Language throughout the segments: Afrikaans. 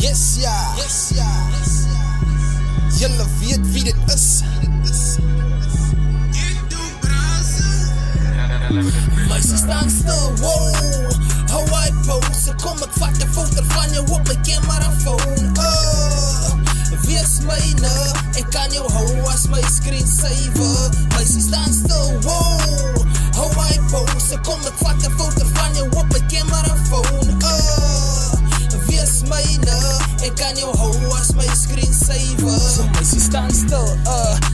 Yes ja, julle weet wie dit is. Meisie staan stil, wow, hou hy pose. Kom ek vat 'n foto van jou op my camerafoon. Wees myne, ek kan jou hou as my screensaver. Meisie staan stil, wow, hou hy pose. Kom ek vat 'n foto van jou op my camerafoon. Wees myne, ek kan jou hou as my screensaver. So meisie staan stil,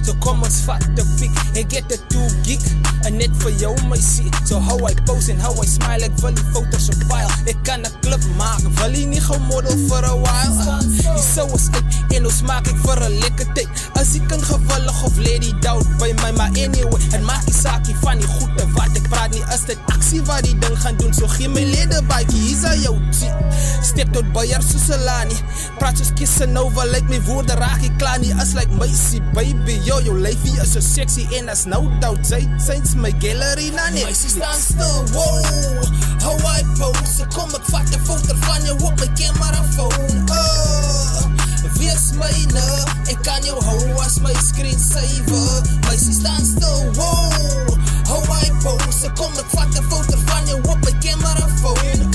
so kom ons vat 'n piek. Ek het 'n 2 gig, en net vir jou meisie. So hou hy pose en hou hy smile. Ek wil die foto's op file. Ek kan 'n klip maak, wil jy nie gou model vir 'n while? Die sou is ek, en ons maak ek vir 'n lekker tyd. As ek kan gewillig of lady doubt by my, maar anyway, en maak die saakie van die goede wat ek praat nie, is dit aksie wat die ding gaan doen. So gee my ledebaakie, hier's aan jou tjie. Step tot by haar soos 'n lanie. Praat soos Casanova, lyk my woorde raak ek klaar nie. As like meisie, baby, yo, jou lyfie is so sexy. En as no doubt, sy's my gallery nanny. Meisie staan stil, wow, hou hy pose. Kom ek vat 'n foto van jou op my camerafoon. Wees myne, ek kan jou hou as my screensaver. Meisie staan stil, wow, hou hy pose. Kom ek vat 'n foto van jou op my camerafoon.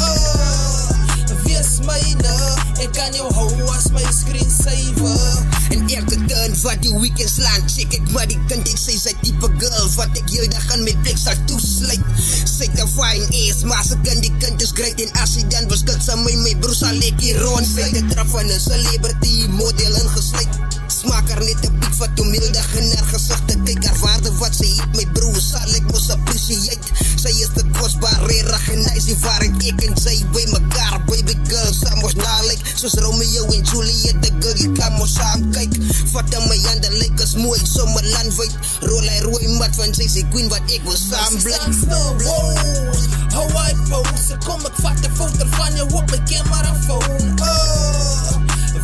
Wees myne, ek kan jou hou as my screensaver. En elke turn wat die weekend slaan, check ek maar die kind, ek sê sy type girl wat ek heel dag aan met blik sal toesluit. Sy te fine is, maar sy kind, die kind is great. En as sy dan beskik sy my broer sal ek hier rond. Sy te traf van 'n celebrity model ingesluit. Smaak haar net 'n piek wat toe mildig in haar gezicht. Te kyk haar waarde wat sy het, my broer sal ek mos appreciate. Sy is te kostbaar, rerig en nice, waar ek en sy by mekaar, baby girl, saam ons nalyk, soos Romeo en Juliet, the girl, jy kan mos saam kyk. Vat aan my hande, lyk as mooi, sommer landwyd, rol hy rooi mat, van sy is die queen wat ek wil saam bly. Stand still, wow, hou hy pose. Kom ek vat 'n foto van jou op my camerafoon.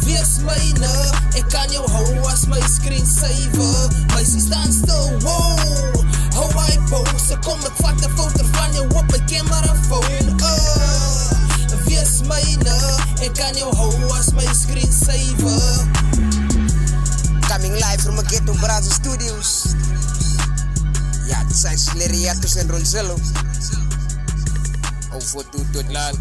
Wees myne, ek kan jou hou as my screensaver. Meisie staan stil, wow, hou hy pose. Kom ek vat 'n foto van jou op my camerafoon. Wees myne, ek kan jou hou as my screensaver. Coming live from a Ghetto Brazos Studios. Ja, dit zijn Sleriatos en Ronzello. Over tot land.